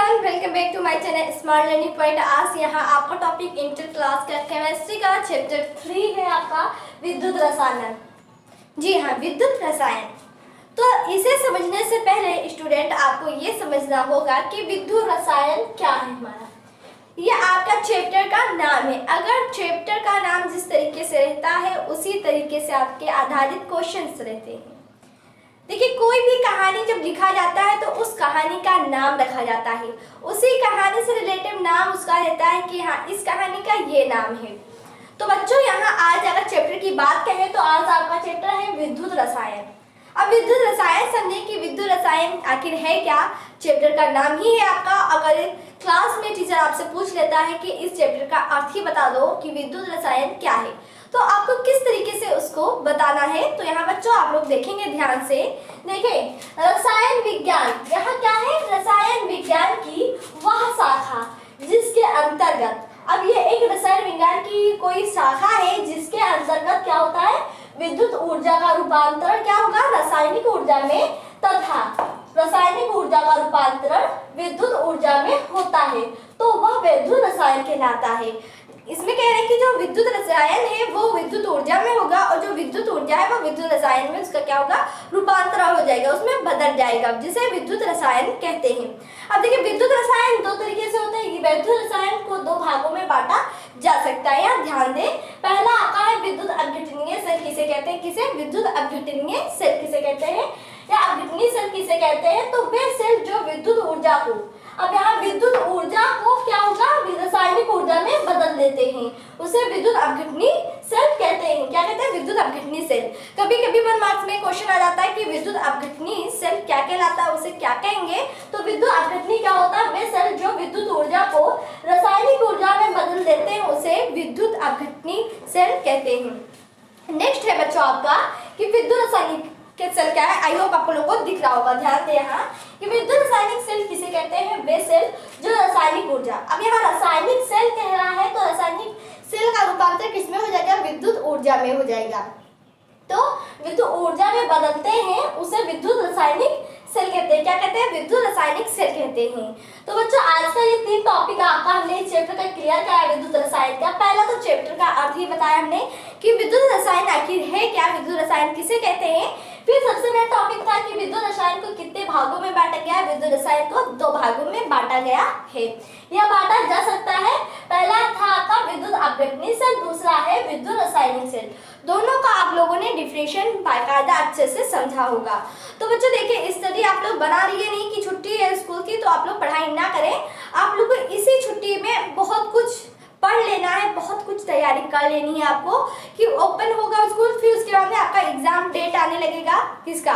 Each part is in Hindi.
Everyone, welcome back to my channel smart learning point. आज यहाँ आपका टॉपिक इंटर क्लास का केमिस्ट्री का चैप्टर 3 है आपका विद्युत रसायन। जी हाँ, विद्युत रसायन। तो इसे समझने से पहले स्टूडेंट आपको ये समझना होगा कि विद्युत रसायन क्या है हमारा। ये आपका चैप्टर का नाम है। अगर चैप्टर का नाम जिस तरीके से रहता है उसी तरीके से आपके आधारित क्वेश्चंस रहते हैं। देखिए, कोई भी कहानी जब लिखा जाता है तो उस कहानी का नाम रखा जाता है, उसी कहानी से रिलेटेड नाम उसका रहता है कि हाँ, इस कहानी का ये नाम है। तो बच्चों, यहाँ आज अगर चैप्टर की बात करें तो आज आपका चैप्टर है विद्युत रसायन। अब विद्युत रसायन समझे कि विद्युत रसायन आखिर है क्या। चैप्टर का नाम ही है आपका। अगर क्लास में टीचर आपसे पूछ लेता है कि इस चैप्टर का अर्थ ही बता दो कि विद्युत रसायन क्या है, तो आपको किस तरीके से उसको बताना है। तो यहाँ बच्चों आप लोग देखेंगे ध्यान से। देखिए, रसायन विज्ञान, यहाँ क्या है, रसायन विज्ञान की वह शाखा जिसके अंतर्गत, अब ये एक रसायन विज्ञान की कोई शाखा है जिसके अंतर्गत क्या होता है, विद्युत ऊर्जा का रूपांतरण क्या होगा, रासायनिक ऊर्जा में, तथा रासायनिक ऊर्जा का रूपांतरण विद्युत ऊर्जा में होता है, तो वह विद्युत रसायन कहलाता है। इसमें कह रहे हैं कि जो विद्युत रसायन है वो विद्युत ऊर्जा में होगा और जो विद्युत ऊर्जा है वो विद्युत रसायन में उसका क्या होगा, रूपांतरण हो जाएगा, उसमें बदल जाएगा, जिसे विद्युत रसायन कहते हैं। अब देखिए, विद्युत रसायन दो तरीके से होता है कि विद्युत रसायन को दो भागों में बांटा जा सकता है। यहाँ ध्यान दें, पहला आता है विद्युत अपघटनीय सेल किसे कहते हैं, किसे विद्युत अपघटनीय सेल किसे कहते हैं, या अपघटनीय सेल किसे कहते हैं, तो वे सेल जो विद्युत ऊर्जा को, अब यहाँ विद्युत ऊर्जा को क्या होगा, रासायनिक ऊर्जा में बदल देते हैं, उसे विद्युत अपघटनीय सेल कहते हैं। क्या कहते हैं, विद्युत अपघटनीय सेल। कभी कभी 1 मार्क्स में क्वेश्चन आ जाता है कि विद्युत अपघटनीय सेल क्या कहलाता है, उसे क्या कहेंगे। तो विद्युत अपघटनीय क्या होता है, वे सेल जो विद्युत ऊर्जा को रासायनिक ऊर्जा में बदल देते हैं, उसे विद्युत अपघटनीय सेल कहते हैं। नेक्स्ट है बच्चों आपका कि विद्युत रासायनिक के सेल क्या है। आई होप आप लोगों को दिख रहा होगा। ध्यान दें यहाँ कि विद्युत रासायनिक सेल किसे कहते हैं, वे सेल जो रासायनिक ऊर्जा, अब यहाँ रासायनिक सेल कह रहा है तो रासायनिक सेल का रूपांतर किसमें हो जाएगा, विद्युत ऊर्जा में हो जाएगा। तो विद्युत ऊर्जा में बदलते हैं उसे विद्युत रासायनिक सेल कहते हैं। क्या कहते हैं, विद्युत रासायनिक सेल कहते हैं। तो बच्चों, आज का ये 3 टॉपिक आपका हमने इस चैप्टर का क्लियर किया है विद्युत रसायन का। पहला तो चैप्टर का अर्थ ही बताया हमने कि विद्युत रसायन आखिर है क्या, विद्युत रसायन किसे कहते हैं। फिर सबसे बड़ा टॉपिक था कि विद्युत रसायन को कितने भागों में बांटा गया है, विद्युत रसायन को 2 भागों में बांटा गया है, यह बांटा जा सकता है। पहला था आपका विद्युत अपघटनीय सेल, दूसरा है विद्युत रासायनिक सेल। दोनों का आप लोगों ने डिफरेंशिएशन बाकायदा अच्छे से समझा होगा। तो बच्चों देखिए, स्टडी आप लोग बना रही है नहीं कि छुट्टी है स्कूल की तो आप लोग पढ़ाई ना करें। आप लोग को इसी छुट्टी में बहुत कुछ पढ़ लेना है, बहुत कुछ तैयारी कर लेनी है आपको कि ओपन होगा स्कूल, फिर उसके बाद में आपका एग्जाम डेट आने लगेगा, किसका,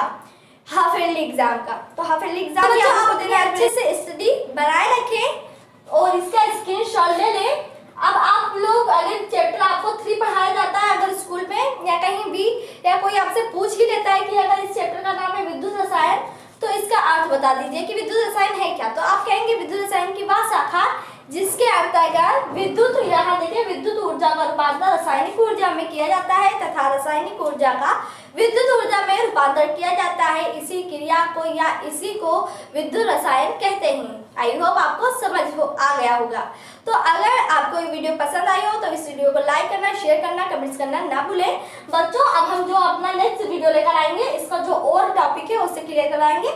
हाफ ईयरली एग्जाम का। तो हाफ ईयरली एग्जाम की आपको देना है, अच्छे से स्टडी बनाए रखें और इसका स्क्रीनशॉट ले लें। अब आप लोग अगर चैप्टर आपको 3 पढ़ाया जाता है अगर स्कूल में या कहीं भी, या कोई आपसे पूछ ही लेता है कि अगर इस चैप्टर का नाम है विद्युत रसायन तो इसका अर्थ बता दीजिए कि विद्युत रसायन है क्या। तो आप कहेंगे विद्युत रसायन की वह शाखा जिसके अंतर्गत विद्युत, यहाँ देखिए, विद्युत ऊर्जा का रूपांतर रासायनिक ऊर्जा में किया जाता है तथा रासायनिक ऊर्जा का विद्युत ऊर्जा में रूपांतर किया जाता है। इसी क्रिया को या इसी को विद्युत रसायन कहते हैं। आई होप आपको समझ आ गया होगा। तो अगर आपको ये वीडियो पसंद आई हो तो इस वीडियो को लाइक करना, शेयर करना, कमेंट्स करना ना भूलें। बच्चों, अब हम जो अपना नेक्स्ट वीडियो लेकर आएंगे इसका जो और टॉपिक है उससे क्लियर कराएंगे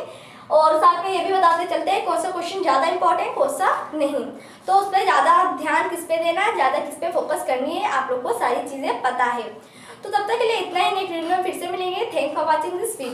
और साथ में ये भी बताते चलते हैं कौन सा क्वेश्चन ज़्यादा इंपॉर्टेंट कौन सा नहीं, तो उस पर ज़्यादा ध्यान किस पे देना है, ज़्यादा किस पे फोकस करनी है, आप लोग को सारी चीज़ें पता है। तो तब तक के लिए इतना ही। नेक्स्ट वीडियो में फिर से मिलेंगे। Thank for watching this video.